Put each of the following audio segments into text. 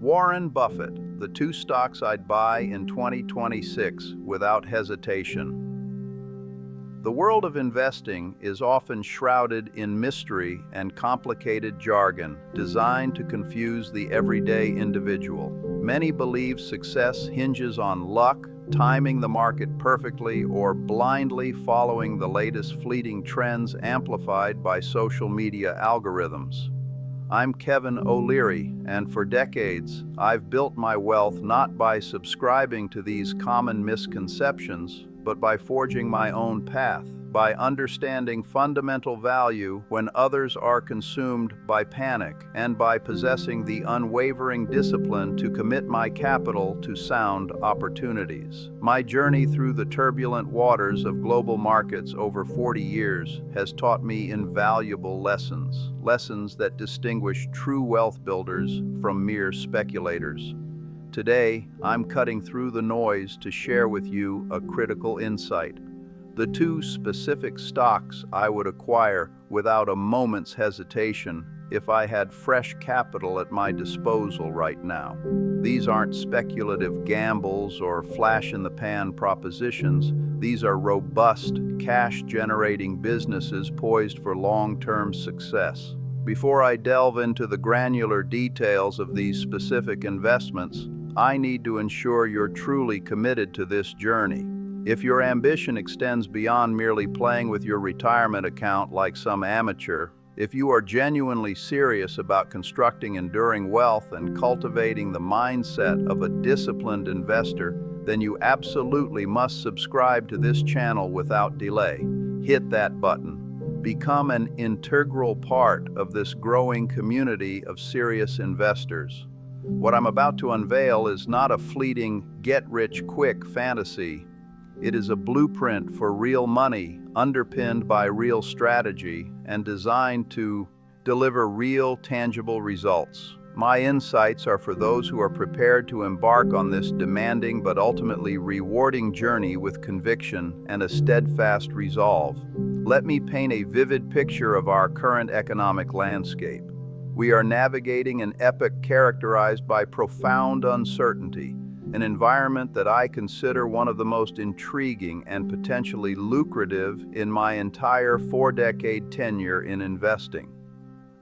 Warren Buffett, the two stocks I'd buy in 2026 without hesitation. The world of investing is often shrouded in mystery and complicated jargon designed to confuse the everyday individual. Many believe success hinges on luck, timing the market perfectly, or blindly following the latest fleeting trends amplified by social media algorithms. I'm Kevin O'Leary, and for decades, I've built my wealth not by subscribing to these common misconceptions, but by forging my own path, by understanding fundamental value when others are consumed by panic, and by possessing the unwavering discipline to commit my capital to sound opportunities. My journey through the turbulent waters of global markets over 40 years has taught me invaluable lessons that distinguish true wealth builders from mere speculators. Today, I'm cutting through the noise to share with you a critical insight. The two specific stocks I would acquire without a moment's hesitation if I had fresh capital at my disposal right now. These aren't speculative gambles or flash-in-the-pan propositions. These are robust, cash-generating businesses poised for long-term success. Before I delve into the granular details of these specific investments, I need to ensure you're truly committed to this journey. If your ambition extends beyond merely playing with your retirement account like some amateur, if you are genuinely serious about constructing enduring wealth and cultivating the mindset of a disciplined investor, then you absolutely must subscribe to this channel without delay. Hit that button. Become an integral part of this growing community of serious investors. What I'm about to unveil is not a fleeting, get-rich-quick fantasy. It is a blueprint for real money, underpinned by real strategy, and designed to deliver real, tangible results. My insights are for those who are prepared to embark on this demanding but ultimately rewarding journey with conviction and a steadfast resolve. Let me paint a vivid picture of our current economic landscape. We are navigating an epoch characterized by profound uncertainty, an environment that I consider one of the most intriguing and potentially lucrative in my entire 4-decade tenure in investing.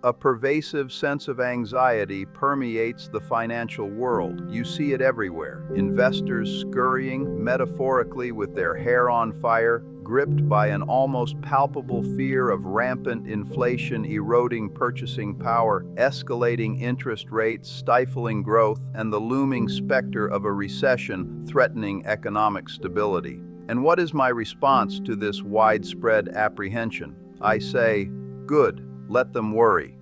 A pervasive sense of anxiety permeates the financial world. You see it everywhere. Investors scurrying, metaphorically with their hair on fire, gripped by an almost palpable fear of rampant inflation eroding purchasing power, escalating interest rates, stifling growth, and the looming specter of a recession threatening economic stability. And what is my response to this widespread apprehension? I say, good, let them worry.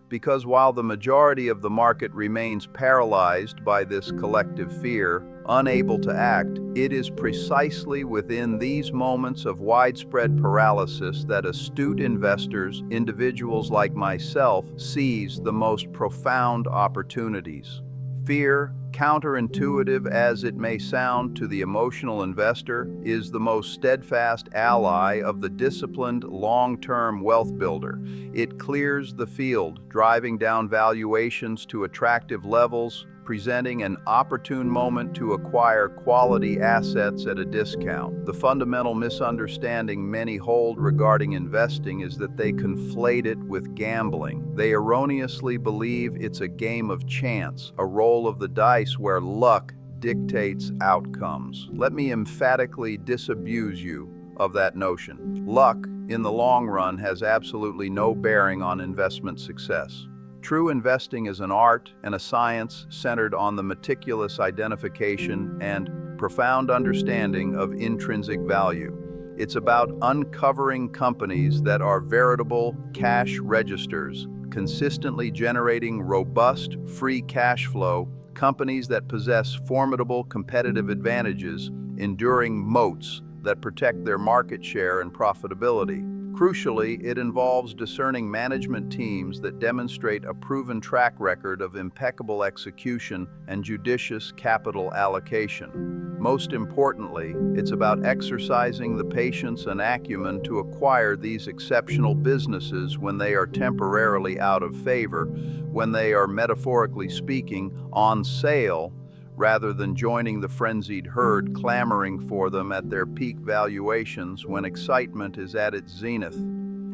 Because while the majority of the market remains paralyzed by this collective fear, unable to act, it is precisely within these moments of widespread paralysis that astute investors, individuals like myself, seize the most profound opportunities. Fear, counterintuitive as it may sound to the emotional investor, is the most steadfast ally of the disciplined, long-term wealth builder. It clears the field, driving down valuations to attractive levels, presenting an opportune moment to acquire quality assets at a discount. The fundamental misunderstanding many hold regarding investing is that they conflate it with gambling. They erroneously believe it's a game of chance, a roll of the dice where luck dictates outcomes. Let me emphatically disabuse you of that notion. Luck, in the long run, has absolutely no bearing on investment success. True investing is an art and a science centered on the meticulous identification and profound understanding of intrinsic value. It's about uncovering companies that are veritable cash registers, consistently generating robust, free cash flow, companies that possess formidable competitive advantages, enduring moats that protect their market share and profitability. Crucially, it involves discerning management teams that demonstrate a proven track record of impeccable execution and judicious capital allocation. Most importantly, it's about exercising the patience and acumen to acquire these exceptional businesses when they are temporarily out of favor, when they are, metaphorically speaking, on sale, rather than joining the frenzied herd clamoring for them at their peak valuations when excitement is at its zenith.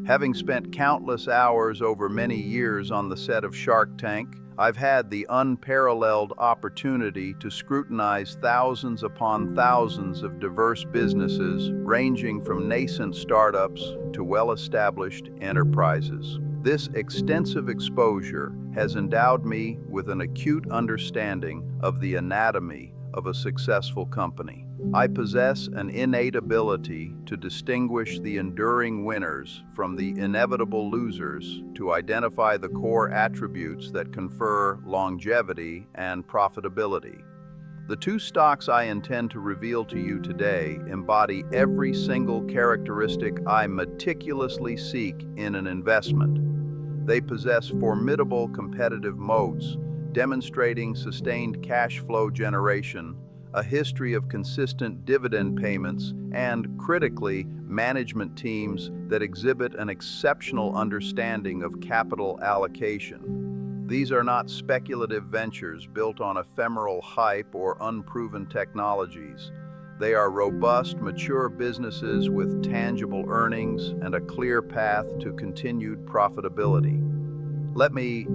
Having spent countless hours over many years on the set of Shark Tank, I've had the unparalleled opportunity to scrutinize thousands upon thousands of diverse businesses, ranging from nascent startups to well-established enterprises. This extensive exposure has endowed me with an acute understanding of the anatomy of a successful company. I possess an innate ability to distinguish the enduring winners from the inevitable losers, to identify the core attributes that confer longevity and profitability. The two stocks I intend to reveal to you today embody every single characteristic I meticulously seek in an investment. They possess formidable competitive moats, demonstrating sustained cash flow generation, a history of consistent dividend payments, and, critically, management teams that exhibit an exceptional understanding of capital allocation. These are not speculative ventures built on ephemeral hype or unproven technologies. They are robust, mature businesses with tangible earnings and a clear path to continued profitability. Let me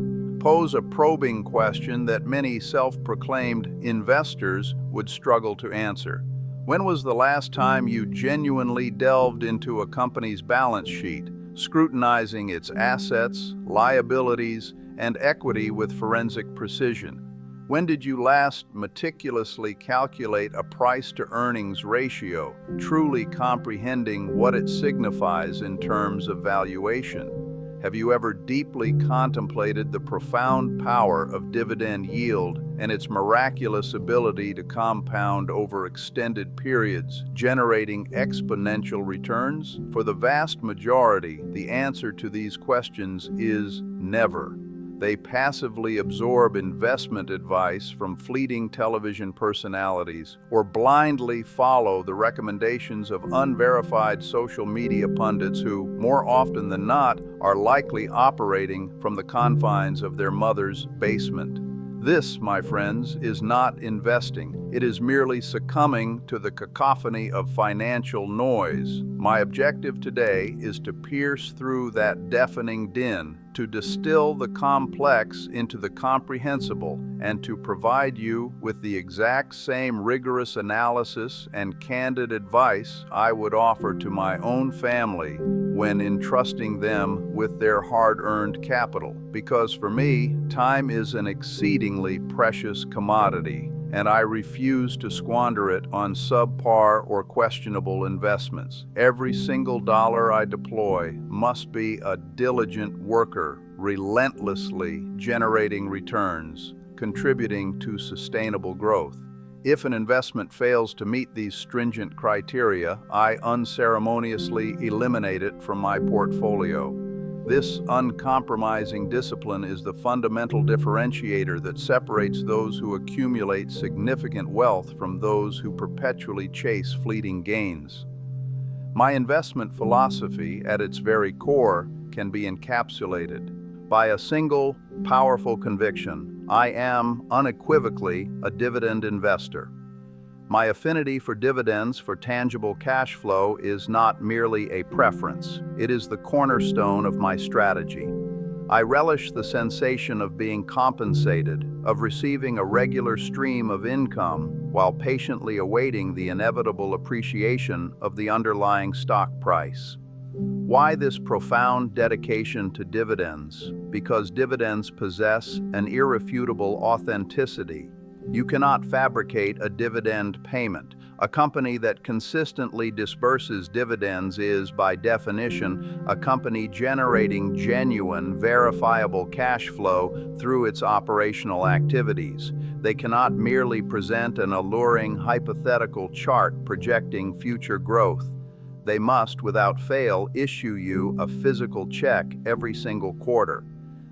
pose a probing question that many self-proclaimed investors would struggle to answer. When was the last time you genuinely delved into a company's balance sheet, scrutinizing its assets, liabilities, and equity with forensic precision? When did you last meticulously calculate a price-to-earnings ratio, truly comprehending what it signifies in terms of valuation? Have you ever deeply contemplated the profound power of dividend yield and its miraculous ability to compound over extended periods, generating exponential returns? For the vast majority, the answer to these questions is never. They passively absorb investment advice from fleeting television personalities or blindly follow the recommendations of unverified social media pundits who, more often than not, are likely operating from the confines of their mother's basement. This, my friends, is not investing. It is merely succumbing to the cacophony of financial noise. My objective today is to pierce through that deafening din, to distill the complex into the comprehensible, and to provide you with the exact same rigorous analysis and candid advice I would offer to my own family when entrusting them with their hard-earned capital. Because for me, time is an exceedingly precious commodity, and I refuse to squander it on subpar or questionable investments. Every single dollar I deploy must be a diligent worker, relentlessly generating returns, contributing to sustainable growth. If an investment fails to meet these stringent criteria, I unceremoniously eliminate it from my portfolio. This uncompromising discipline is the fundamental differentiator that separates those who accumulate significant wealth from those who perpetually chase fleeting gains. My investment philosophy, at its very core, can be encapsulated by a single, powerful conviction. I am, unequivocally, a dividend investor. My affinity for dividends for tangible cash flow is not merely a preference. It is the cornerstone of my strategy. I relish the sensation of being compensated, of receiving a regular stream of income while patiently awaiting the inevitable appreciation of the underlying stock price. Why this profound dedication to dividends? Because dividends possess an irrefutable authenticity. You cannot fabricate a dividend payment. A company that consistently disburses dividends is, by definition, a company generating genuine, verifiable cash flow through its operational activities. They cannot merely present an alluring hypothetical chart projecting future growth. They must, without fail, issue you a physical check every single quarter.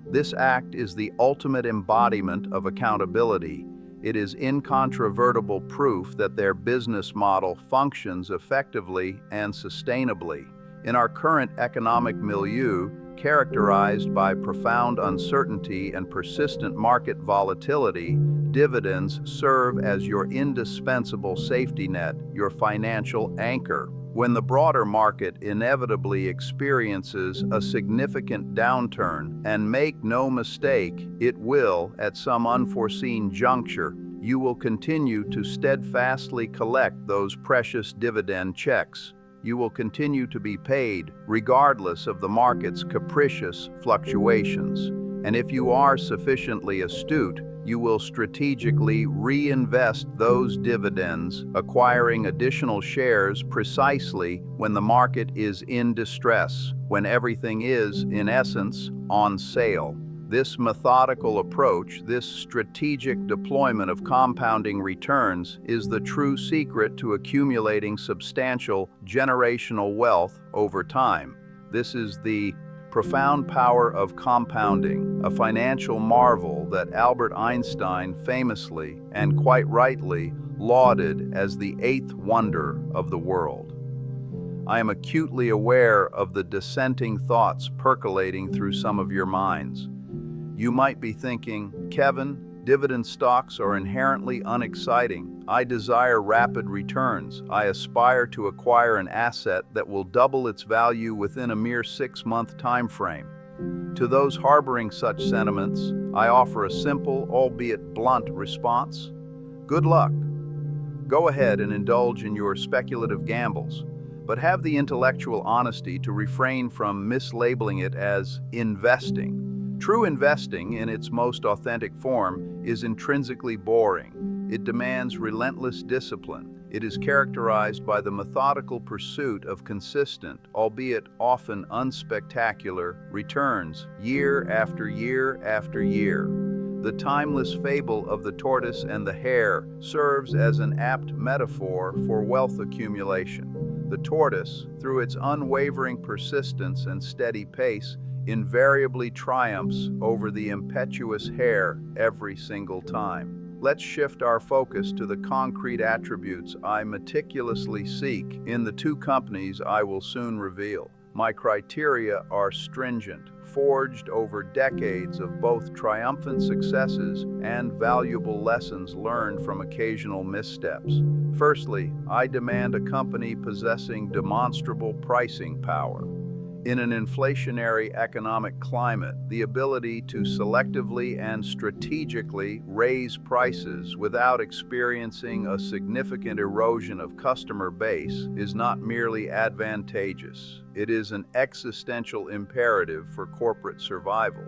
This act is the ultimate embodiment of accountability. It is incontrovertible proof that their business model functions effectively and sustainably. In our current economic milieu, characterized by profound uncertainty and persistent market volatility, dividends serve as your indispensable safety net, your financial anchor. When the broader market inevitably experiences a significant downturn, and make no mistake, it will at some unforeseen juncture, you will continue to steadfastly collect those precious dividend checks. You will continue to be paid regardless of the market's capricious fluctuations. And if you are sufficiently astute, you will strategically reinvest those dividends, acquiring additional shares precisely when the market is in distress, when everything is, in essence, on sale. This methodical approach, this strategic deployment of compounding returns, is the true secret to accumulating substantial generational wealth over time. This is the profound power of compounding, a financial marvel that Albert Einstein famously and quite rightly lauded as the eighth wonder of the world. I am acutely aware of the dissenting thoughts percolating through some of your minds. You might be thinking, Kevin, dividend stocks are inherently unexciting. I desire rapid returns. I aspire to acquire an asset that will double its value within a mere 6-month time frame. To those harboring such sentiments, I offer a simple, albeit blunt, response. Good luck. Go ahead and indulge in your speculative gambles, but have the intellectual honesty to refrain from mislabeling it as investing. True investing, in its most authentic form, is intrinsically boring. It demands relentless discipline. It is characterized by the methodical pursuit of consistent, albeit often unspectacular, returns, year after year after year. The timeless fable of the tortoise and the hare serves as an apt metaphor for wealth accumulation. The tortoise, through its unwavering persistence and steady pace, invariably triumphs over the impetuous hare every single time. Let's shift our focus to the concrete attributes I meticulously seek in the two companies I will soon reveal. My criteria are stringent, forged over decades of both triumphant successes and valuable lessons learned from occasional missteps. Firstly, I demand a company possessing demonstrable pricing power. In an inflationary economic climate, the ability to selectively and strategically raise prices without experiencing a significant erosion of customer base is not merely advantageous. It is an existential imperative for corporate survival.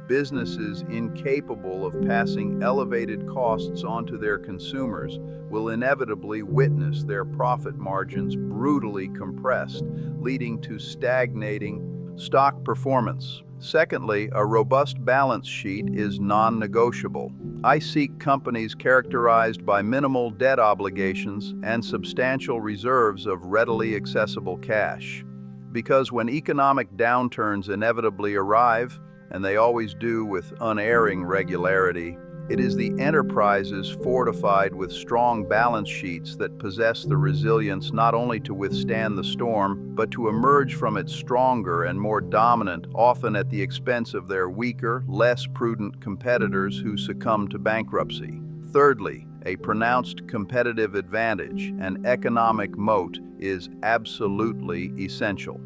Businesses incapable of passing elevated costs onto their consumers will inevitably witness their profit margins brutally compressed, leading to stagnating stock performance. Secondly, a robust balance sheet is non-negotiable. I seek companies characterized by minimal debt obligations and substantial reserves of readily accessible cash. Because when economic downturns inevitably arrive, and they always do with unerring regularity, it is the enterprises fortified with strong balance sheets that possess the resilience not only to withstand the storm, but to emerge from it stronger and more dominant, often at the expense of their weaker, less prudent competitors who succumb to bankruptcy. Thirdly, a pronounced competitive advantage, an economic moat, is absolutely essential.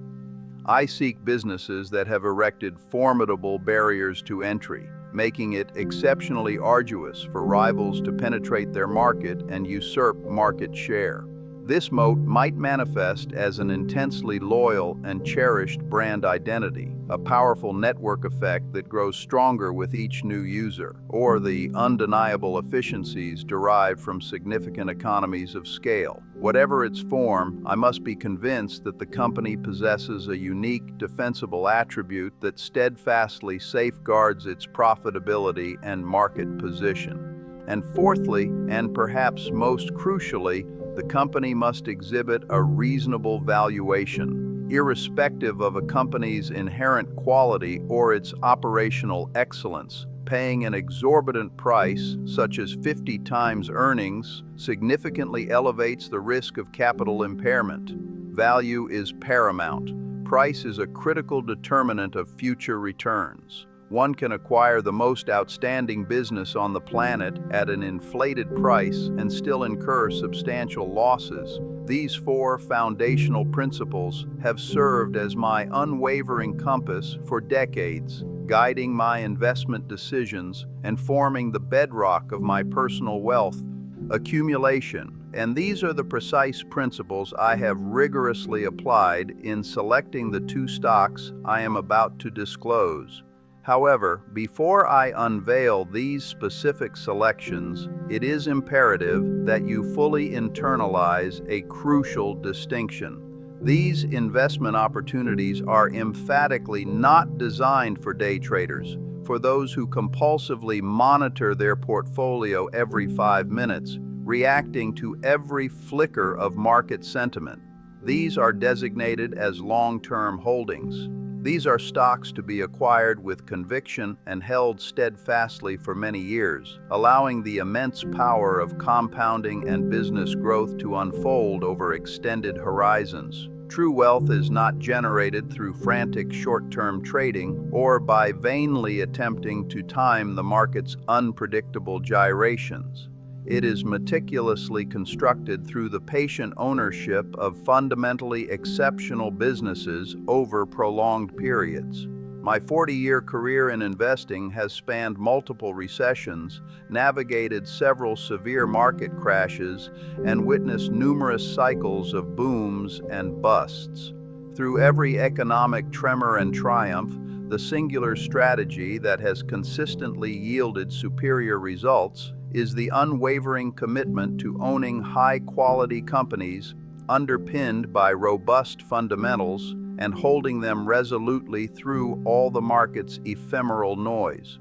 I seek businesses that have erected formidable barriers to entry, making it exceptionally arduous for rivals to penetrate their market and usurp market share. This moat might manifest as an intensely loyal and cherished brand identity, a powerful network effect that grows stronger with each new user, or the undeniable efficiencies derived from significant economies of scale. Whatever its form, I must be convinced that the company possesses a unique, defensible attribute that steadfastly safeguards its profitability and market position. And fourthly, and perhaps most crucially, The company must exhibit a reasonable valuation, irrespective of a company's inherent quality or its operational excellence. Paying an exorbitant price, such as 50 times earnings, significantly elevates the risk of capital impairment. Value is paramount. Price is a critical determinant of future returns. One can acquire the most outstanding business on the planet at an inflated price and still incur substantial losses. These four foundational principles have served as my unwavering compass for decades, guiding my investment decisions and forming the bedrock of my personal wealth accumulation. And these are the precise principles I have rigorously applied in selecting the two stocks I am about to disclose. However, before I unveil these specific selections, it is imperative that you fully internalize a crucial distinction. These investment opportunities are emphatically not designed for day traders, for those who compulsively monitor their portfolio every 5 minutes, reacting to every flicker of market sentiment. These are designated as long-term holdings. These are stocks to be acquired with conviction and held steadfastly for many years, allowing the immense power of compounding and business growth to unfold over extended horizons. True wealth is not generated through frantic short-term trading or by vainly attempting to time the market's unpredictable gyrations. It is meticulously constructed through the patient ownership of fundamentally exceptional businesses over prolonged periods. My 40-year career in investing has spanned multiple recessions, navigated several severe market crashes, and witnessed numerous cycles of booms and busts. Through every economic tremor and triumph, the singular strategy that has consistently yielded superior results is the unwavering commitment to owning high-quality companies underpinned by robust fundamentals and holding them resolutely through all the market's ephemeral noise.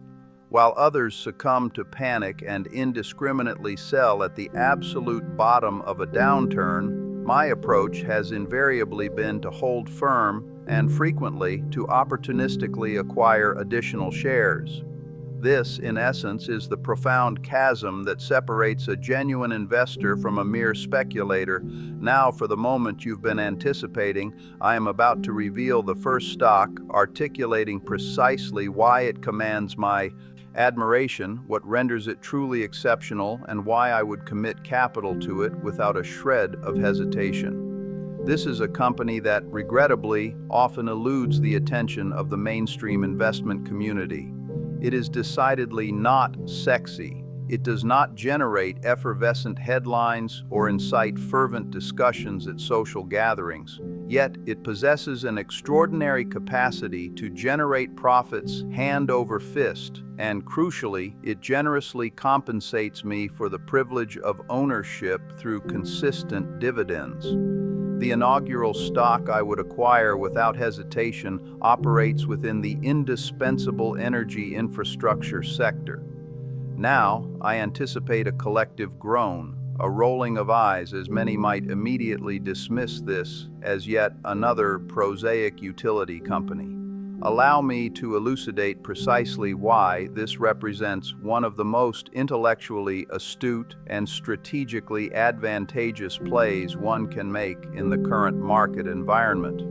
While others succumb to panic and indiscriminately sell at the absolute bottom of a downturn, my approach has invariably been to hold firm and frequently to opportunistically acquire additional shares. This, in essence, is the profound chasm that separates a genuine investor from a mere speculator. Now, for the moment you've been anticipating, I am about to reveal the first stock, articulating precisely why it commands my admiration, what renders it truly exceptional, and why I would commit capital to it without a shred of hesitation. This is a company that, regrettably, often eludes the attention of the mainstream investment community. It is decidedly not sexy. It does not generate effervescent headlines or incite fervent discussions at social gatherings. Yet it possesses an extraordinary capacity to generate profits hand over fist, and crucially, it generously compensates me for the privilege of ownership through consistent dividends. The inaugural stock I would acquire without hesitation operates within the indispensable energy infrastructure sector. Now, I anticipate a collective groan, a rolling of eyes, as many might immediately dismiss this as yet another prosaic utility company. Allow me to elucidate precisely why this represents one of the most intellectually astute and strategically advantageous plays one can make in the current market environment.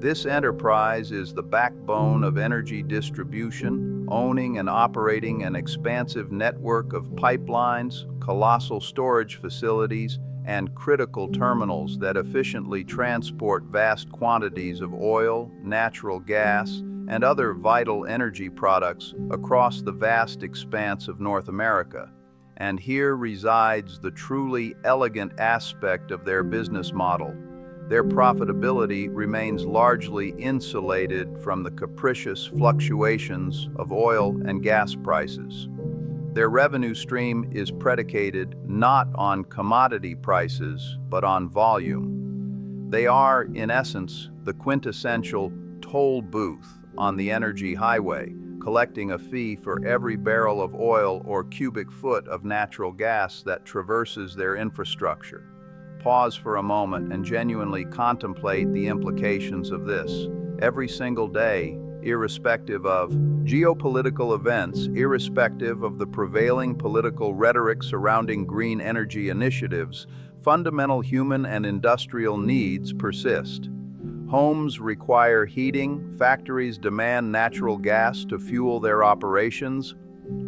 This enterprise is the backbone of energy distribution, owning and operating an expansive network of pipelines, colossal storage facilities, and critical terminals that efficiently transport vast quantities of oil, natural gas, and other vital energy products across the vast expanse of North America. And here resides the truly elegant aspect of their business model. Their profitability remains largely insulated from the capricious fluctuations of oil and gas prices. Their revenue stream is predicated not on commodity prices, but on volume. They are, in essence, the quintessential toll booth on the energy highway, collecting a fee for every barrel of oil or cubic foot of natural gas that traverses their infrastructure. pause for a moment and genuinely contemplate the implications of this. Every single day, irrespective of geopolitical events, irrespective of the prevailing political rhetoric surrounding green energy initiatives, fundamental human and industrial needs persist. Homes require heating, factories demand natural gas to fuel their operations,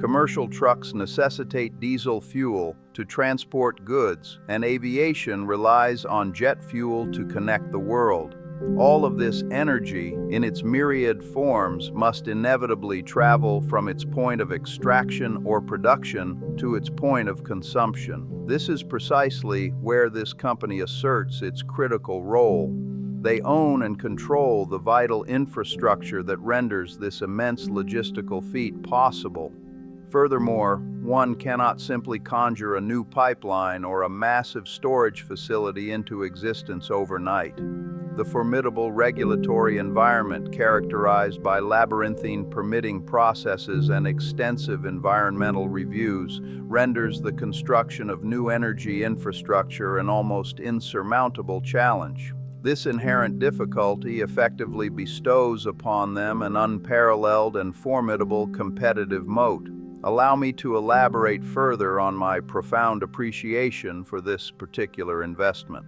commercial trucks necessitate diesel fuel to transport goods, and aviation relies on jet fuel to connect the world. All of this energy, in its myriad forms, must inevitably travel from its point of extraction or production to its point of consumption. This is precisely where this company asserts its critical role. They own and control the vital infrastructure that renders this immense logistical feat possible. Furthermore, one cannot simply conjure a new pipeline or a massive storage facility into existence overnight. The formidable regulatory environment characterized by labyrinthine permitting processes and extensive environmental reviews renders the construction of new energy infrastructure an almost insurmountable challenge. This inherent difficulty effectively bestows upon them an unparalleled and formidable competitive moat. Allow me to elaborate further on my profound appreciation for this particular investment.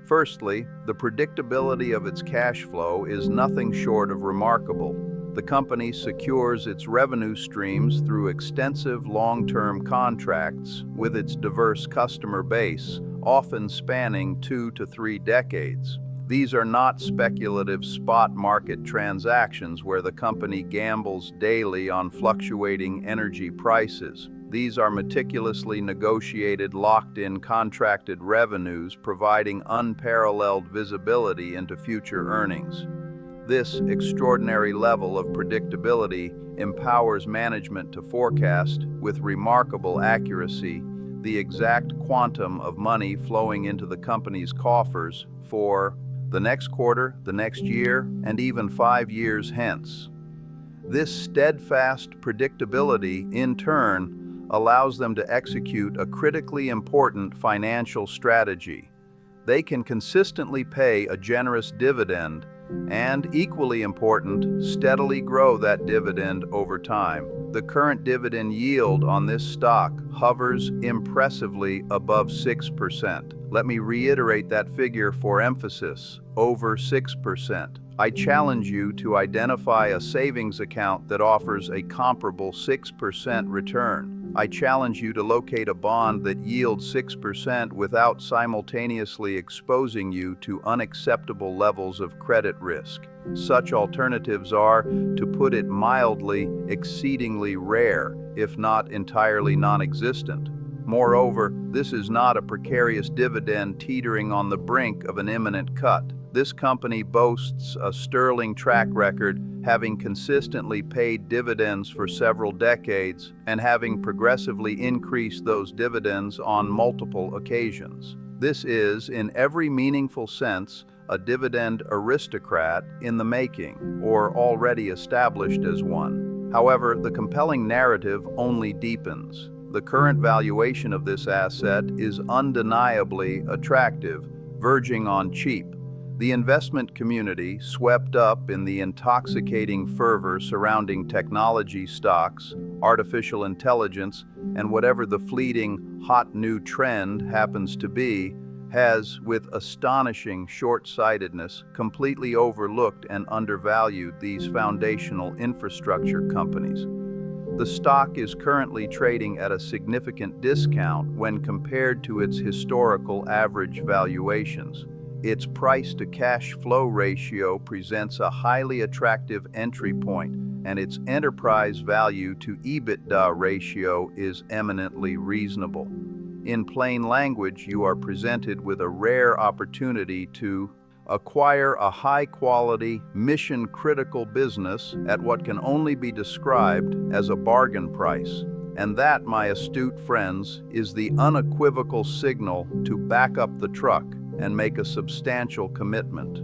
Firstly, the predictability of its cash flow is nothing short of remarkable. The company secures its revenue streams through extensive long-term contracts with its diverse customer base, often spanning 2 to 3 decades. These are not speculative spot market transactions where the company gambles daily on fluctuating energy prices. These are meticulously negotiated, locked-in contracted revenues providing unparalleled visibility into future earnings. This extraordinary level of predictability empowers management to forecast, with remarkable accuracy, the exact quantum of money flowing into the company's coffers for the next quarter, the next year, and even 5 years hence. This steadfast predictability, in turn, allows them to execute a critically important financial strategy. They can consistently pay a generous dividend and, equally important, steadily grow that dividend over time. The current dividend yield on this stock hovers impressively above 6%. Let me reiterate that figure for emphasis: over 6%. I challenge you to identify a savings account that offers a comparable 6% return. I challenge you to locate a bond that yields 6% without simultaneously exposing you to unacceptable levels of credit risk. Such alternatives are, to put it mildly, exceedingly rare, if not entirely non-existent. Moreover, this is not a precarious dividend teetering on the brink of an imminent cut. This company boasts a sterling track record, having consistently paid dividends for several decades and having progressively increased those dividends on multiple occasions. This is, in every meaningful sense, a dividend aristocrat in the making, or already established as one. However, the compelling narrative only deepens. The current valuation of this asset is undeniably attractive, verging on cheap. The investment community, swept up in the intoxicating fervor surrounding technology stocks, artificial intelligence, and whatever the fleeting, hot new trend happens to be, has, with astonishing short-sightedness, completely overlooked and undervalued these foundational infrastructure companies. The stock is currently trading at a significant discount when compared to its historical average valuations. Its price-to-cash flow ratio presents a highly attractive entry point, and its enterprise value to EBITDA ratio is eminently reasonable. In plain language, you are presented with a rare opportunity to acquire a high-quality, mission-critical business at what can only be described as a bargain price. And that, my astute friends, is the unequivocal signal to back up the truck and make a substantial commitment.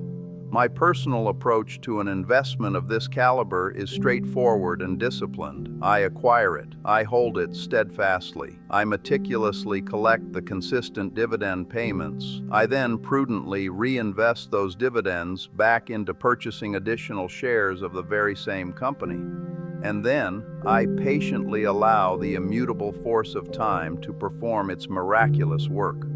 My personal approach to an investment of this caliber is straightforward and disciplined. I acquire it. I hold it steadfastly. I meticulously collect the consistent dividend payments. I then prudently reinvest those dividends back into purchasing additional shares of the very same company. And then I patiently allow the immutable force of time to perform its miraculous work.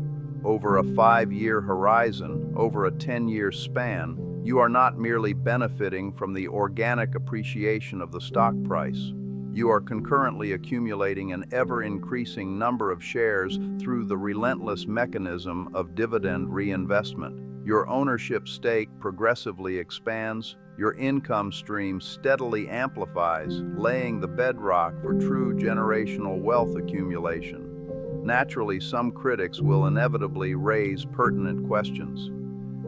Over a 5-year horizon, over a 10-year span, you are not merely benefiting from the organic appreciation of the stock price. You are concurrently accumulating an ever-increasing number of shares through the relentless mechanism of dividend reinvestment. Your ownership stake progressively expands, your income stream steadily amplifies, laying the bedrock for true generational wealth accumulation. Naturally, some critics will inevitably raise pertinent questions.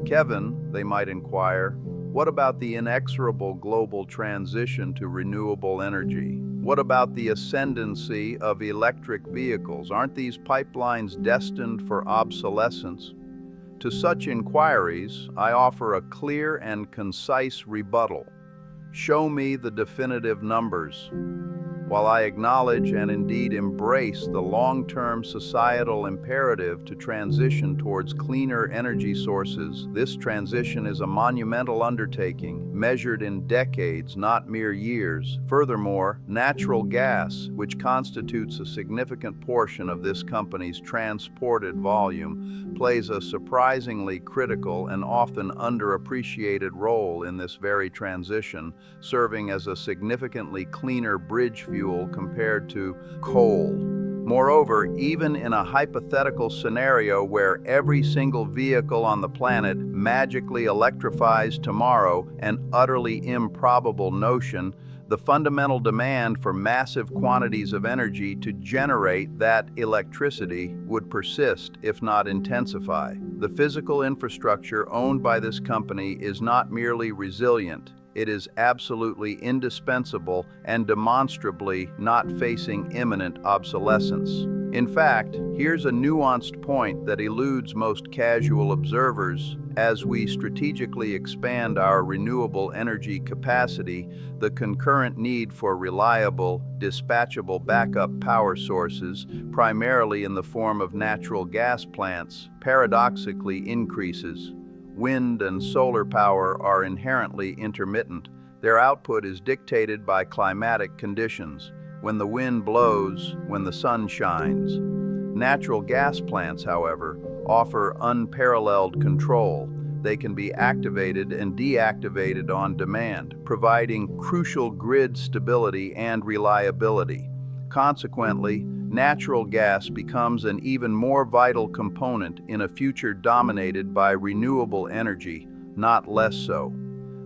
Kevin, they might inquire, what about the inexorable global transition to renewable energy? What about the ascendancy of electric vehicles? Aren't these pipelines destined for obsolescence? To such inquiries, I offer a clear and concise rebuttal. Show me the definitive numbers. While I acknowledge and indeed embrace the long-term societal imperative to transition towards cleaner energy sources, this transition is a monumental undertaking, measured in decades, not mere years. Furthermore, natural gas, which constitutes a significant portion of this company's transported volume, plays a surprisingly critical and often underappreciated role in this very transition, serving as a significantly cleaner bridge fuel compared to coal. Moreover, even in a hypothetical scenario where every single vehicle on the planet magically electrifies tomorrow, an utterly improbable notion, the fundamental demand for massive quantities of energy to generate that electricity would persist, if not intensify. The physical infrastructure owned by this company is not merely resilient, it is absolutely indispensable and demonstrably not facing imminent obsolescence. In fact, here's a nuanced point that eludes most casual observers. As we strategically expand our renewable energy capacity, the concurrent need for reliable, dispatchable backup power sources, primarily in the form of natural gas plants, paradoxically increases. Wind and solar power are inherently intermittent. Their output is dictated by climatic conditions, when the wind blows, when the sun shines. Natural gas plants, however, offer unparalleled control. They can be activated and deactivated on demand, providing crucial grid stability and reliability. Consequently, natural gas becomes an even more vital component in a future dominated by renewable energy, not less so.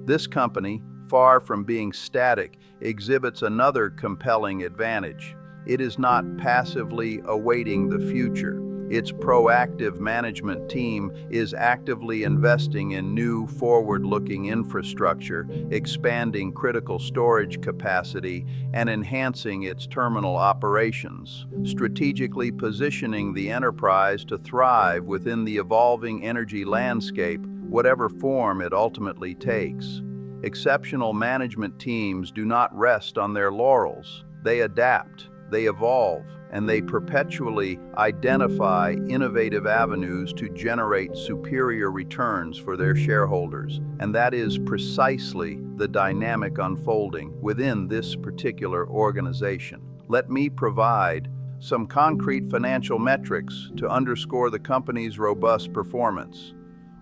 This company, far from being static, exhibits another compelling advantage. It is not passively awaiting the future. Its proactive management team is actively investing in new, forward-looking infrastructure, expanding critical storage capacity, and enhancing its terminal operations, strategically positioning the enterprise to thrive within the evolving energy landscape, whatever form it ultimately takes. Exceptional management teams do not rest on their laurels. They adapt, they evolve, and they perpetually identify innovative avenues to generate superior returns for their shareholders. And that is precisely the dynamic unfolding within this particular organization. Let me provide some concrete financial metrics to underscore the company's robust performance.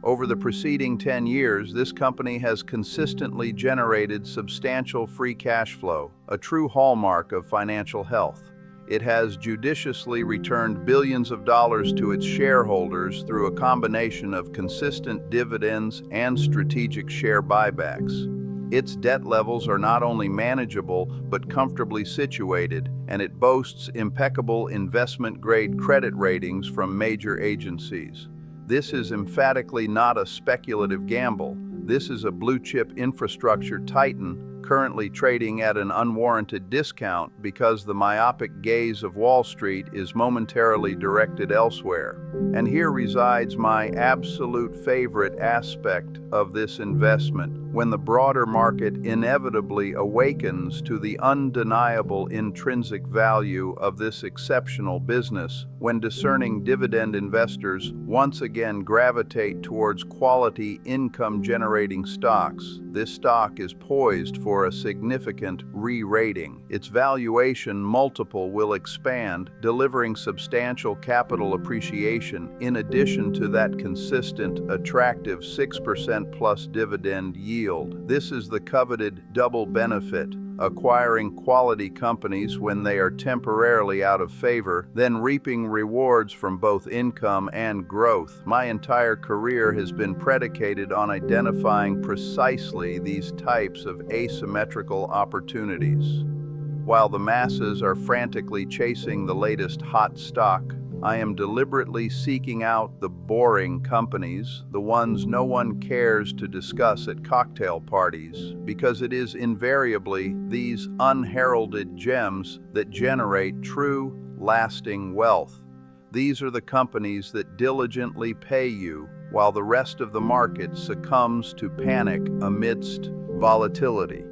Over the preceding 10 years, this company has consistently generated substantial free cash flow, a true hallmark of financial health. It has judiciously returned billions of dollars to its shareholders through a combination of consistent dividends and strategic share buybacks. Its debt levels are not only manageable but comfortably situated, and it boasts impeccable investment-grade credit ratings from major agencies. This is emphatically not a speculative gamble. This is a blue-chip infrastructure titan currently trading at an unwarranted discount because the myopic gaze of Wall Street is momentarily directed elsewhere. And here resides my absolute favorite aspect of this investment. When the broader market inevitably awakens to the undeniable intrinsic value of this exceptional business, when discerning dividend investors once again gravitate towards quality income-generating stocks, this stock is poised for a significant re-rating. Its valuation multiple will expand, delivering substantial capital appreciation in addition to that consistent, attractive 6% plus dividend yield. This is the coveted double benefit: acquiring quality companies when they are temporarily out of favor, then reaping rewards from both income and growth. My entire career has been predicated on identifying precisely these types of asymmetrical opportunities. While the masses are frantically chasing the latest hot stock, I am deliberately seeking out the boring companies, the ones no one cares to discuss at cocktail parties, because it is invariably these unheralded gems that generate true, lasting wealth. These are the companies that diligently pay you while the rest of the market succumbs to panic amidst volatility.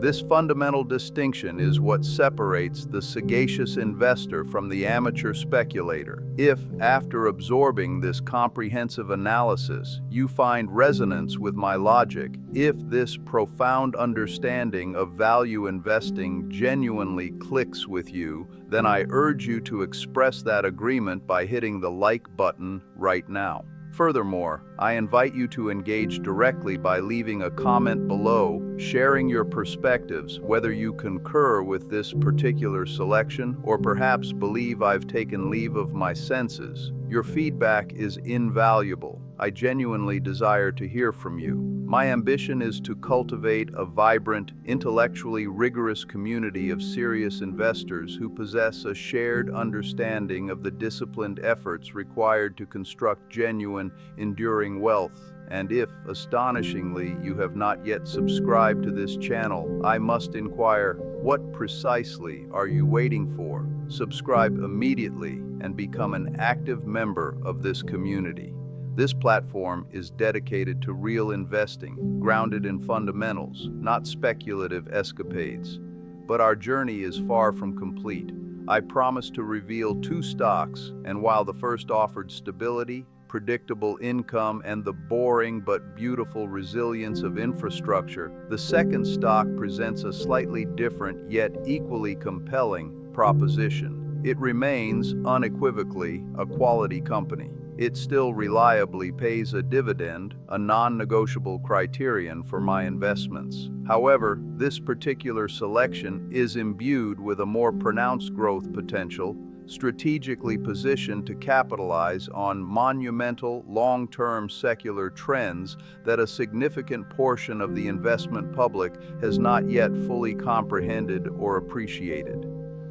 This fundamental distinction is what separates the sagacious investor from the amateur speculator. If, after absorbing this comprehensive analysis, you find resonance with my logic, if this profound understanding of value investing genuinely clicks with you, then I urge you to express that agreement by hitting the like button right now. Furthermore, I invite you to engage directly by leaving a comment below, sharing your perspectives, whether you concur with this particular selection or perhaps believe I've taken leave of my senses. Your feedback is invaluable. I genuinely desire to hear from you. My ambition is to cultivate a vibrant, intellectually rigorous community of serious investors who possess a shared understanding of the disciplined efforts required to construct genuine, enduring wealth. And if, astonishingly, you have not yet subscribed to this channel, I must inquire, what precisely are you waiting for? Subscribe immediately and become an active member of this community. This platform is dedicated to real investing, grounded in fundamentals, not speculative escapades. But our journey is far from complete. I promise to reveal 2 stocks, and while the first offered stability, predictable income, and the boring but beautiful resilience of infrastructure, the second stock presents a slightly different yet equally compelling proposition. It remains, unequivocally, a quality company. It still reliably pays a dividend, a non-negotiable criterion for my investments. However, this particular selection is imbued with a more pronounced growth potential, strategically positioned to capitalize on monumental, long-term secular trends that a significant portion of the investment public has not yet fully comprehended or appreciated.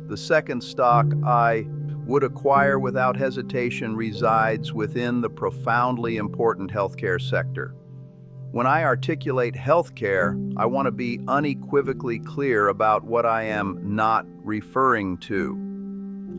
The second stock I would acquire without hesitation resides within the profoundly important healthcare sector. When I articulate healthcare, I want to be unequivocally clear about what I am not referring to.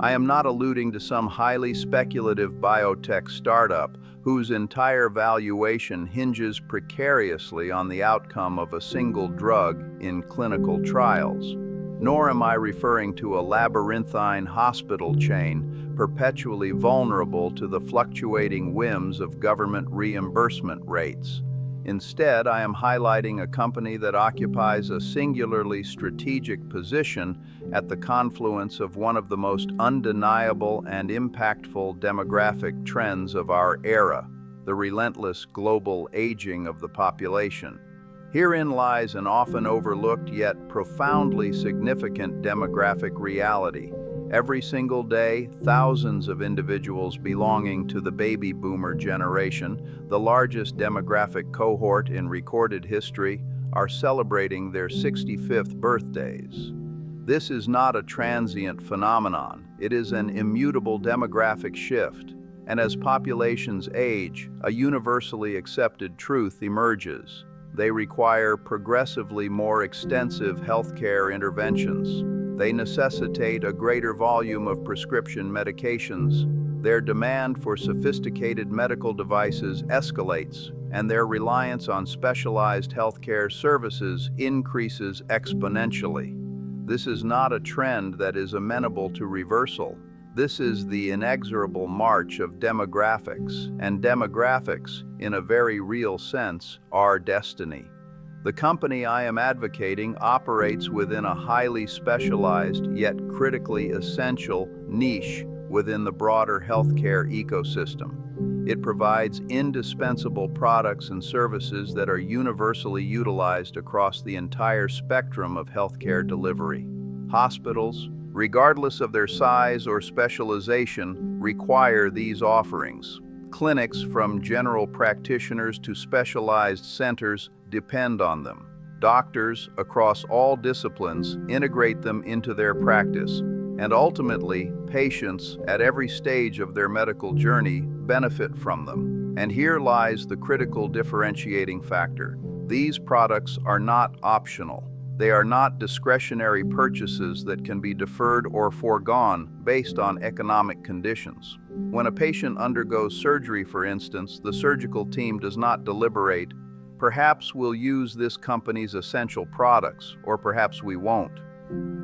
I am not alluding to some highly speculative biotech startup whose entire valuation hinges precariously on the outcome of a single drug in clinical trials. Nor am I referring to a labyrinthine hospital chain perpetually vulnerable to the fluctuating whims of government reimbursement rates. Instead, I am highlighting a company that occupies a singularly strategic position at the confluence of one of the most undeniable and impactful demographic trends of our era, the relentless global aging of the population. Herein lies an often overlooked yet profoundly significant demographic reality. Every single day, thousands of individuals belonging to the baby boomer generation, the largest demographic cohort in recorded history, are celebrating their 65th birthdays. This is not a transient phenomenon. It is an immutable demographic shift. And as populations age, a universally accepted truth emerges. They require progressively more extensive healthcare interventions. They necessitate a greater volume of prescription medications. Their demand for sophisticated medical devices escalates, and their reliance on specialized healthcare services increases exponentially. This is not a trend that is amenable to reversal. This is the inexorable march of demographics, and demographics, in a very real sense, are destiny. The company I am advocating operates within a highly specialized yet critically essential niche within the broader healthcare ecosystem. It provides indispensable products and services that are universally utilized across the entire spectrum of healthcare delivery. Hospitals, regardless of their size or specialization, require these offerings. Clinics, from general practitioners to specialized centers, depend on them. Doctors, across all disciplines, integrate them into their practice. And ultimately, patients, at every stage of their medical journey, benefit from them. And here lies the critical differentiating factor. These products are not optional. They are not discretionary purchases that can be deferred or foregone based on economic conditions. When a patient undergoes surgery, for instance, the surgical team does not deliberate, perhaps we'll use this company's essential products, or perhaps we won't.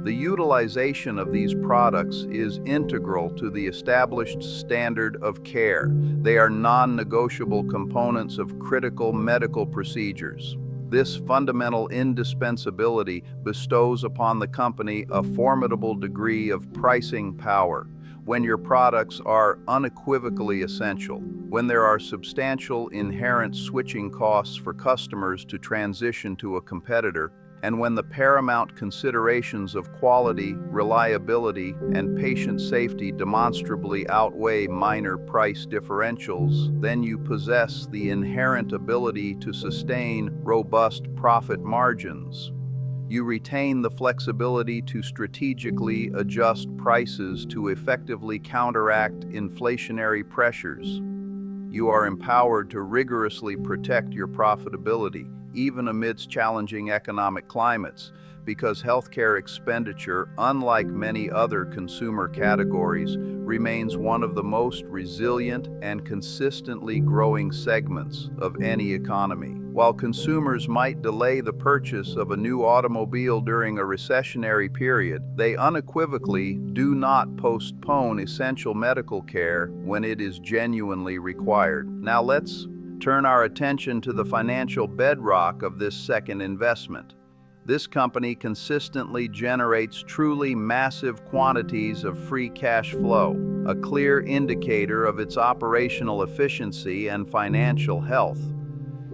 The utilization of these products is integral to the established standard of care. They are non-negotiable components of critical medical procedures. This fundamental indispensability bestows upon the company a formidable degree of pricing power. When your products are unequivocally essential, when there are substantial inherent switching costs for customers to transition to a competitor, and when the paramount considerations of quality, reliability, and patient safety demonstrably outweigh minor price differentials, then you possess the inherent ability to sustain robust profit margins. You retain the flexibility to strategically adjust prices to effectively counteract inflationary pressures. You are empowered to rigorously protect your profitability, even amidst challenging economic climates, because healthcare expenditure, unlike many other consumer categories, remains one of the most resilient and consistently growing segments of any economy. While consumers might delay the purchase of a new automobile during a recessionary period, they unequivocally do not postpone essential medical care when it is genuinely required. Now let's turn our attention to the financial bedrock of this second investment. This company consistently generates truly massive quantities of free cash flow, a clear indicator of its operational efficiency and financial health.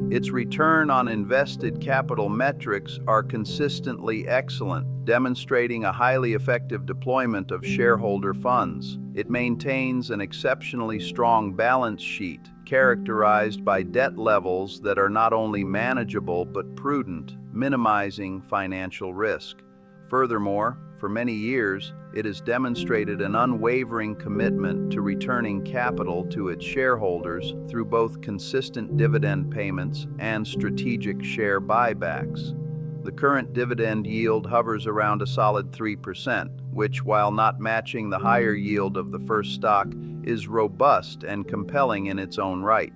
Its return on invested capital metrics are consistently excellent, demonstrating a highly effective deployment of shareholder funds. It maintains an exceptionally strong balance sheet, characterized by debt levels that are not only manageable but prudent, minimizing financial risk. Furthermore, for many years, it has demonstrated an unwavering commitment to returning capital to its shareholders through both consistent dividend payments and strategic share buybacks. The current dividend yield hovers around a solid 3%, which, while not matching the higher yield of the first stock, is robust and compelling in its own right.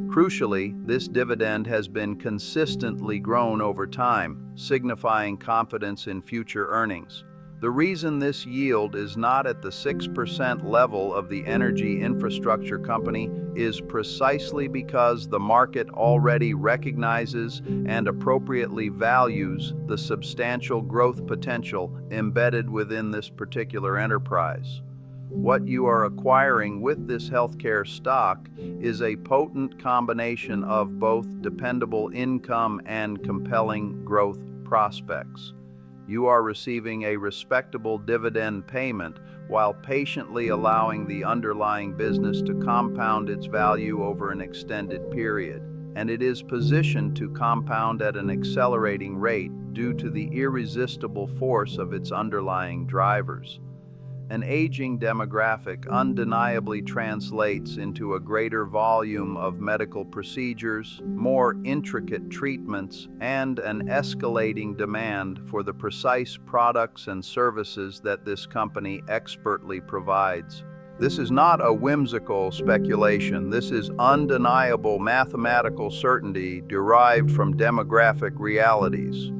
Crucially, this dividend has been consistently grown over time, signifying confidence in future earnings. The reason this yield is not at the 6% level of the energy infrastructure company is precisely because the market already recognizes and appropriately values the substantial growth potential embedded within this particular enterprise. What you are acquiring with this healthcare stock is a potent combination of both dependable income and compelling growth prospects. You are receiving a respectable dividend payment while patiently allowing the underlying business to compound its value over an extended period, and it is positioned to compound at an accelerating rate due to the irresistible force of its underlying drivers. An aging demographic undeniably translates into a greater volume of medical procedures, more intricate treatments, and an escalating demand for the precise products and services that this company expertly provides. This is not a whimsical speculation. This is undeniable mathematical certainty derived from demographic realities.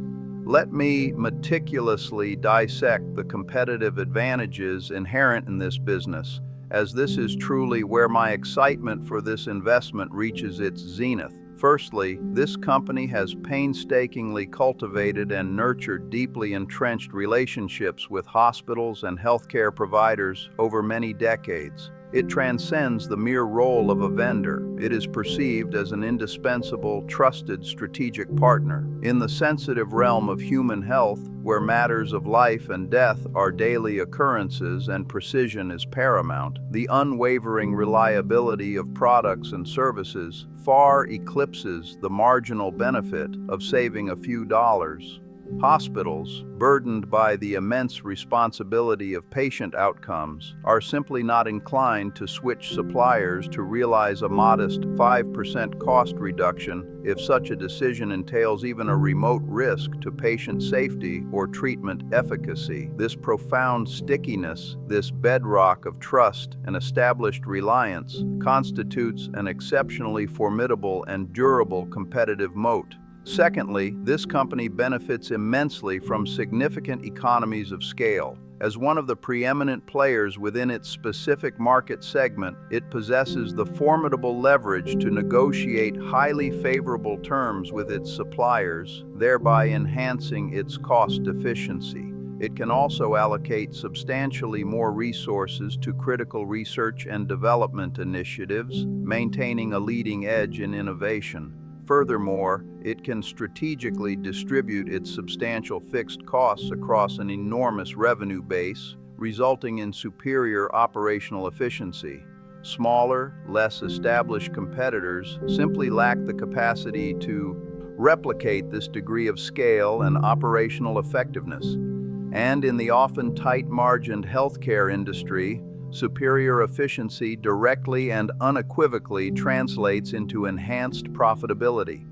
Let me meticulously dissect the competitive advantages inherent in this business, as this is truly where my excitement for this investment reaches its zenith. Firstly, this company has painstakingly cultivated and nurtured deeply entrenched relationships with hospitals and healthcare providers over many decades. It transcends the mere role of a vendor. It is perceived as an indispensable, trusted strategic partner. In the sensitive realm of human health, where matters of life and death are daily occurrences and precision is paramount, the unwavering reliability of products and services far eclipses the marginal benefit of saving a few dollars. Hospitals, burdened by the immense responsibility of patient outcomes, are simply not inclined to switch suppliers to realize a modest 5% cost reduction if such a decision entails even a remote risk to patient safety or treatment efficacy. This profound stickiness, this bedrock of trust and established reliance, constitutes an exceptionally formidable and durable competitive moat. Secondly, this company benefits immensely from significant economies of scale. As one of the preeminent players within its specific market segment, it possesses the formidable leverage to negotiate highly favorable terms with its suppliers, thereby enhancing its cost efficiency. It can also allocate substantially more resources to critical research and development initiatives, maintaining a leading edge in innovation. Furthermore, it can strategically distribute its substantial fixed costs across an enormous revenue base, resulting in superior operational efficiency. Smaller, less established competitors simply lack the capacity to replicate this degree of scale and operational effectiveness. And in the often tight-margined healthcare industry, superior efficiency directly and unequivocally translates into enhanced profitability.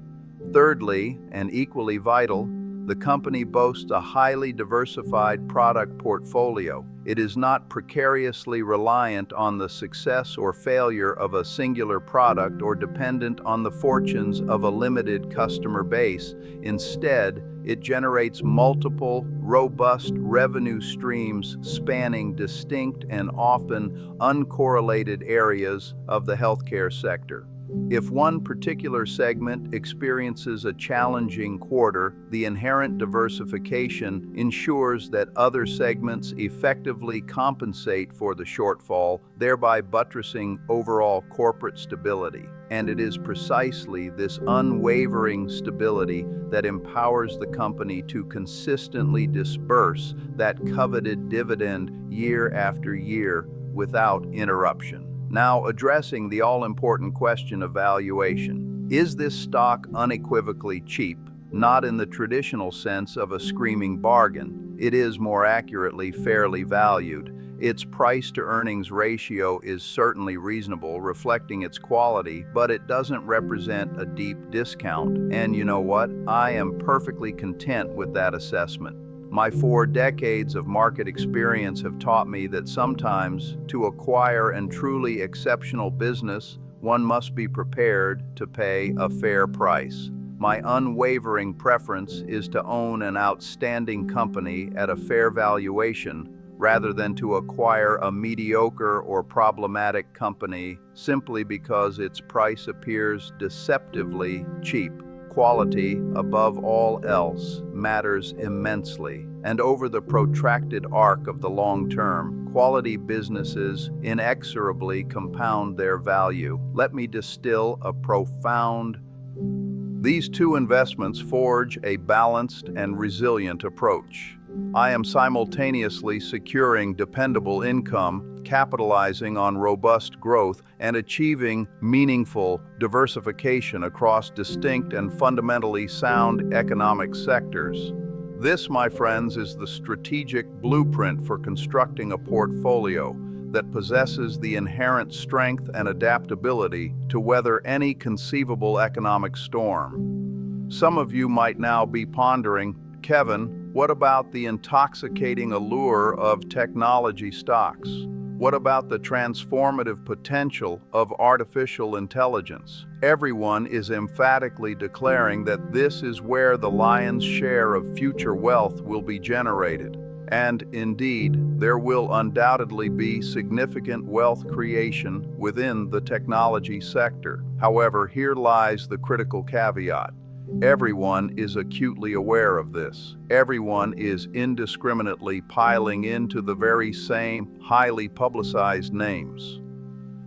Thirdly, and equally vital, the company boasts a highly diversified product portfolio. It is not precariously reliant on the success or failure of a singular product or dependent on the fortunes of a limited customer base. Instead, it generates multiple, robust revenue streams spanning distinct and often uncorrelated areas of the healthcare sector. If one particular segment experiences a challenging quarter, the inherent diversification ensures that other segments effectively compensate for the shortfall, thereby buttressing overall corporate stability. And it is precisely this unwavering stability that empowers the company to consistently disburse that coveted dividend year after year without interruption. Now, addressing the all-important question of valuation. Is this stock unequivocally cheap? Not in the traditional sense of a screaming bargain. It is, more accurately, fairly valued. Its price-to-earnings ratio is certainly reasonable, reflecting its quality, but it doesn't represent a deep discount. And you know what? I am perfectly content with that assessment. My 4 decades of market experience have taught me that sometimes, to acquire a truly exceptional business, one must be prepared to pay a fair price. My unwavering preference is to own an outstanding company at a fair valuation, rather than to acquire a mediocre or problematic company simply because its price appears deceptively cheap. Quality, above all else, matters immensely, and over the protracted arc of the long term, quality businesses inexorably compound their value. Let me distill a profound. These two investments forge a balanced and resilient approach. I am simultaneously securing dependable income, capitalizing on robust growth, and achieving meaningful diversification across distinct and fundamentally sound economic sectors. This, my friends, is the strategic blueprint for constructing a portfolio that possesses the inherent strength and adaptability to weather any conceivable economic storm. Some of you might now be pondering, Kevin, what about the intoxicating allure of technology stocks? What about the transformative potential of artificial intelligence? Everyone is emphatically declaring that this is where the lion's share of future wealth will be generated. And indeed, there will undoubtedly be significant wealth creation within the technology sector. However, here lies the critical caveat. Everyone is acutely aware of this. Everyone is indiscriminately piling into the very same highly publicized names.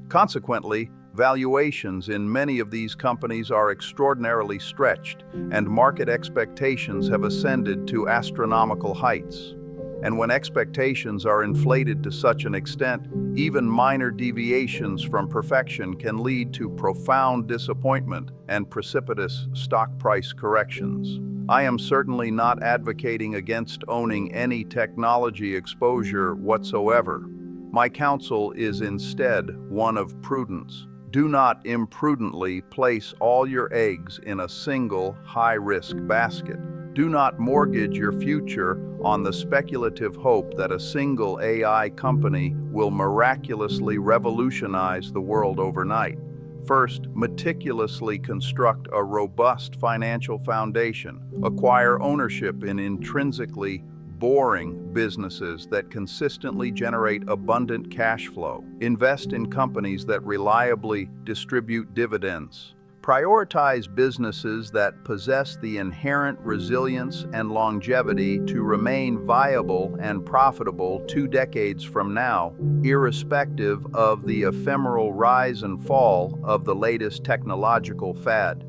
Consequently, valuations in many of these companies are extraordinarily stretched, and market expectations have ascended to astronomical heights. And when expectations are inflated to such an extent, even minor deviations from perfection can lead to profound disappointment and precipitous stock price corrections. I am certainly not advocating against owning any technology exposure whatsoever. My counsel is instead one of prudence. Do not imprudently place all your eggs in a single high-risk basket. Do not mortgage your future on the speculative hope that a single AI company will miraculously revolutionize the world overnight. First, meticulously construct a robust financial foundation. Acquire ownership in intrinsically boring businesses that consistently generate abundant cash flow. Invest in companies that reliably distribute dividends. Prioritize businesses that possess the inherent resilience and longevity to remain viable and profitable 2 decades from now, irrespective of the ephemeral rise and fall of the latest technological fad.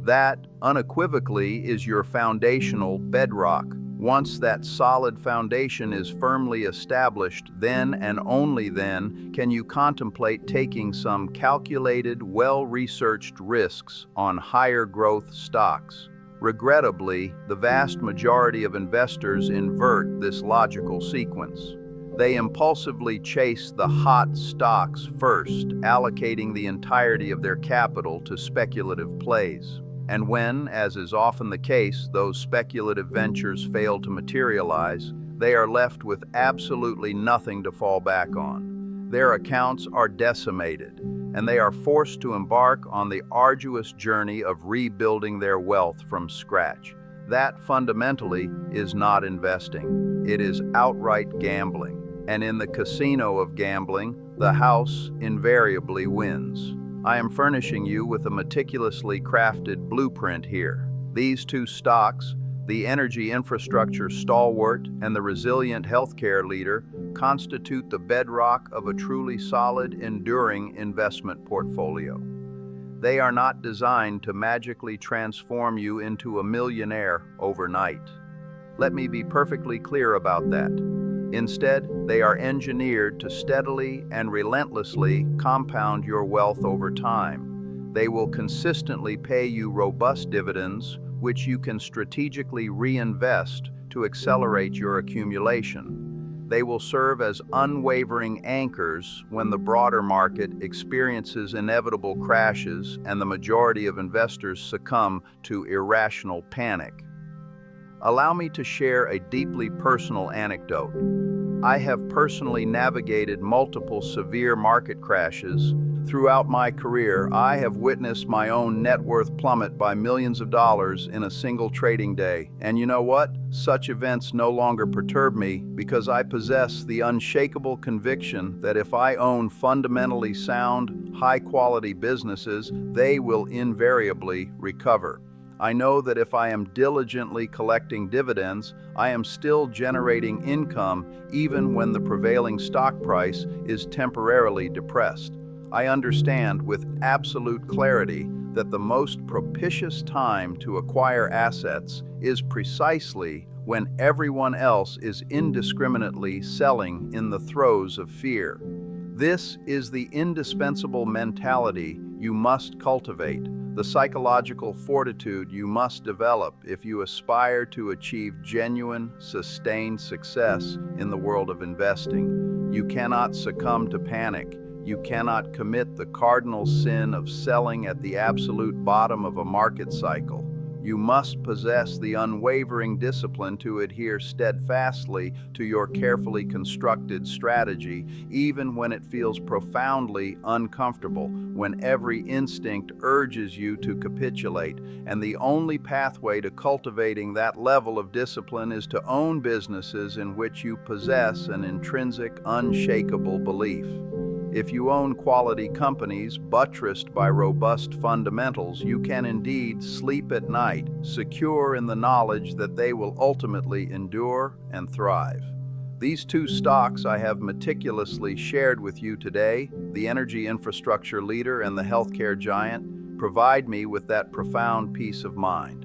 That, unequivocally, is your foundational bedrock. Once that solid foundation is firmly established, then and only then can you contemplate taking some calculated, well-researched risks on higher growth stocks. Regrettably, the vast majority of investors invert this logical sequence. They impulsively chase the hot stocks first, allocating the entirety of their capital to speculative plays. And when, as is often the case, those speculative ventures fail to materialize, they are left with absolutely nothing to fall back on. Their accounts are decimated, and they are forced to embark on the arduous journey of rebuilding their wealth from scratch. That fundamentally is not investing. It is outright gambling. And in the casino of gambling, the house invariably wins. I am furnishing you with a meticulously crafted blueprint here. These 2 stocks, the energy infrastructure stalwart and the resilient healthcare leader, constitute the bedrock of a truly solid, enduring investment portfolio. They are not designed to magically transform you into a millionaire overnight. Let me be perfectly clear about that. Instead, they are engineered to steadily and relentlessly compound your wealth over time. They will consistently pay you robust dividends, which you can strategically reinvest to accelerate your accumulation. They will serve as unwavering anchors when the broader market experiences inevitable crashes and the majority of investors succumb to irrational panic. Allow me to share a deeply personal anecdote. I have personally navigated multiple severe market crashes. Throughout my career, I have witnessed my own net worth plummet by millions of dollars in a single trading day. And you know what? Such events no longer perturb me because I possess the unshakable conviction that if I own fundamentally sound, high-quality businesses, they will invariably recover. I know that if I am diligently collecting dividends, I am still generating income even when the prevailing stock price is temporarily depressed. I understand with absolute clarity that the most propitious time to acquire assets is precisely when everyone else is indiscriminately selling in the throes of fear. This is the indispensable mentality you must cultivate. the psychological fortitude you must develop if you aspire to achieve genuine, sustained success in the world of investing. You cannot succumb to panic. You cannot commit the cardinal sin of selling at the absolute bottom of a market cycle. You must possess the unwavering discipline to adhere steadfastly to your carefully constructed strategy, even when it feels profoundly uncomfortable, when every instinct urges you to capitulate. And the only pathway to cultivating that level of discipline is to own businesses in which you possess an intrinsic, unshakable belief. If you own quality companies buttressed by robust fundamentals, you can indeed sleep at night, secure in the knowledge that they will ultimately endure and thrive. These two stocks I have meticulously shared with you today, the energy infrastructure leader and the healthcare giant, provide me with that profound peace of mind.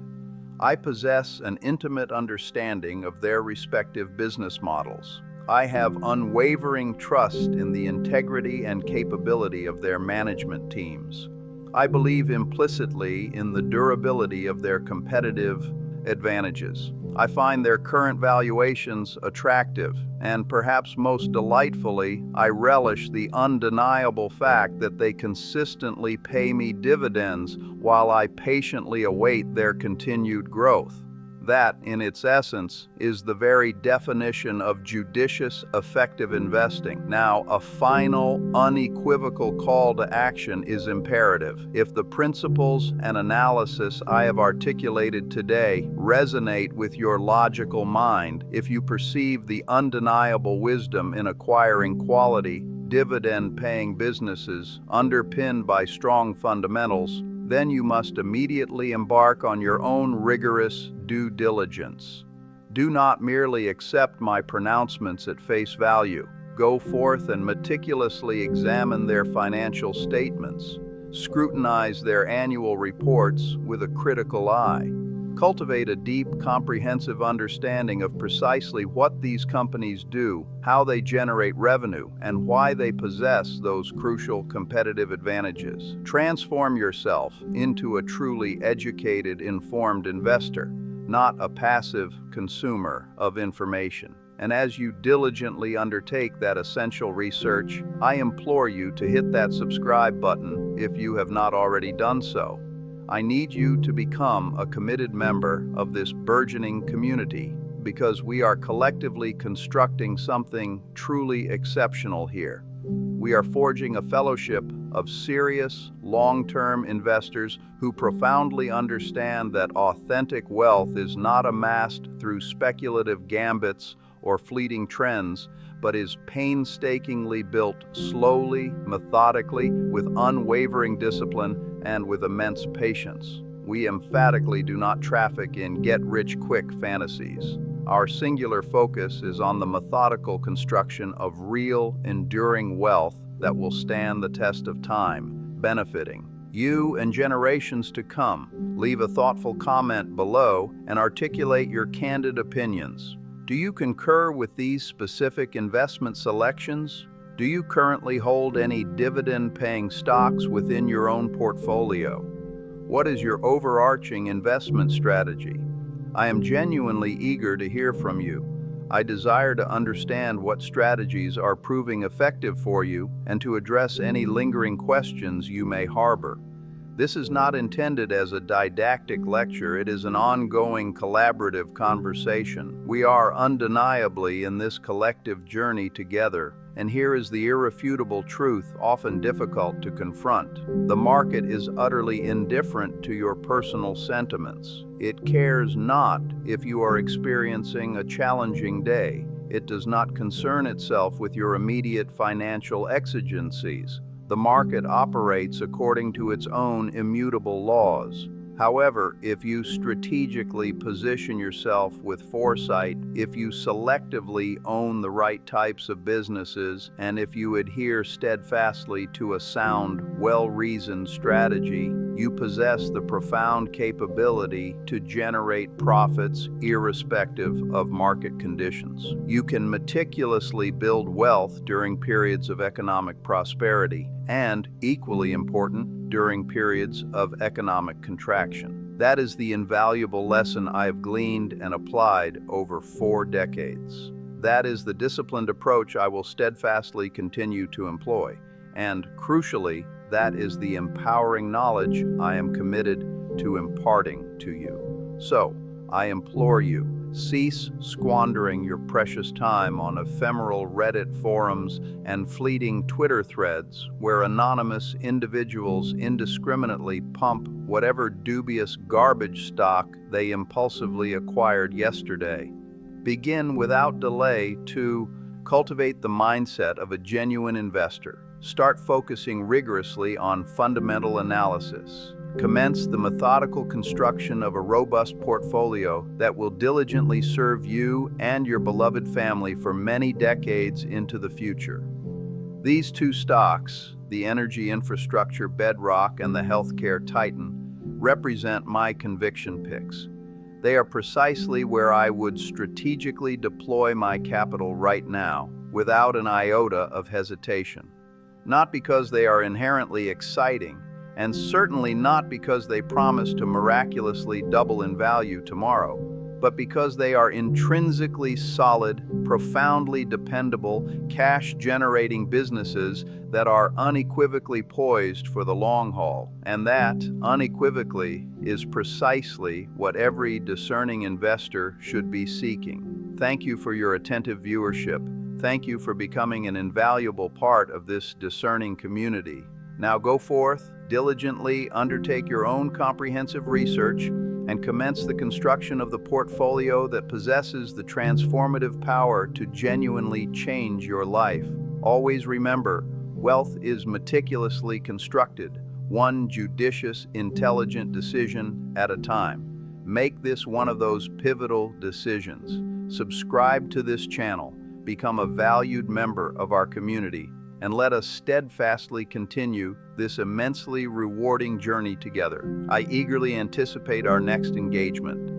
I possess an intimate understanding of their respective business models. I have unwavering trust in the integrity and capability of their management teams. I believe implicitly in the durability of their competitive advantages. I find their current valuations attractive, and perhaps most delightfully, I relish the undeniable fact that they consistently pay me dividends while I patiently await their continued growth. That, in its essence, is the very definition of judicious, effective investing. Now, a final, unequivocal call to action is imperative. If the principles and analysis I have articulated today resonate with your logical mind, if you perceive the undeniable wisdom in acquiring quality, dividend-paying businesses underpinned by strong fundamentals, then you must immediately embark on your own rigorous due diligence. Do not merely accept my pronouncements at face value. Go forth and meticulously examine their financial statements. Scrutinize their annual reports with a critical eye. Cultivate a deep, comprehensive understanding of precisely what these companies do, how they generate revenue, and why they possess those crucial competitive advantages. Transform yourself into a truly educated, informed investor, not a passive consumer of information. And as you diligently undertake that essential research, I implore you to hit that subscribe button if you have not already done so. I need you to become a committed member of this burgeoning community because we are collectively constructing something truly exceptional here. We are forging a fellowship of serious, long-term investors who profoundly understand that authentic wealth is not amassed through speculative gambits or fleeting trends, but is painstakingly built slowly, methodically, with unwavering discipline, and with immense patience. We emphatically do not traffic in get-rich-quick fantasies. Our singular focus is on the methodical construction of real, enduring wealth that will stand the test of time, benefiting you and generations to come. Leave a thoughtful comment below and articulate your candid opinions. Do you concur with these specific investment selections? Do you currently hold any dividend-paying stocks within your own portfolio? What is your overarching investment strategy? I am genuinely eager to hear from you. I desire to understand what strategies are proving effective for you and to address any lingering questions you may harbor. This is not intended as a didactic lecture, it is an ongoing collaborative conversation. We are undeniably in this collective journey together, and here is the irrefutable truth, often difficult to confront. The market is utterly indifferent to your personal sentiments. It cares not if you are experiencing a challenging day. It does not concern itself with your immediate financial exigencies. The market operates according to its own immutable laws. However, if you strategically position yourself with foresight, if you selectively own the right types of businesses, and if you adhere steadfastly to a sound, well-reasoned strategy, you possess the profound capability to generate profits irrespective of market conditions. You can meticulously build wealth during periods of economic prosperity and, equally important, during periods of economic contraction. That is the invaluable lesson I have gleaned and applied over 4 decades. That is the disciplined approach I will steadfastly continue to employ. And, crucially, that is the empowering knowledge I am committed to imparting to you. So, I implore you, cease squandering your precious time on ephemeral Reddit forums and fleeting Twitter threads where anonymous individuals indiscriminately pump whatever dubious garbage stock they impulsively acquired yesterday. Begin without delay to cultivate the mindset of a genuine investor. Start focusing rigorously on fundamental analysis. Commence the methodical construction of a robust portfolio that will diligently serve you and your beloved family for many decades into the future. These 2 stocks, the energy infrastructure bedrock and the healthcare titan, represent my conviction picks. They are precisely where I would strategically deploy my capital right now, without an iota of hesitation. Not because they are inherently exciting, and certainly not because they promise to miraculously double in value tomorrow, but because they are intrinsically solid, profoundly dependable, cash-generating businesses that are unequivocally poised for the long haul. And that, unequivocally, is precisely what every discerning investor should be seeking. Thank you for your attentive viewership. Thank you for becoming an invaluable part of this discerning community. Now go forth, diligently undertake your own comprehensive research, and commence the construction of the portfolio that possesses the transformative power to genuinely change your life. Always remember, wealth is meticulously constructed, one judicious, intelligent decision at a time. Make this one of those pivotal decisions. Subscribe to this channel. Become a valued member of our community, and let us steadfastly continue this immensely rewarding journey together. I eagerly anticipate our next engagement.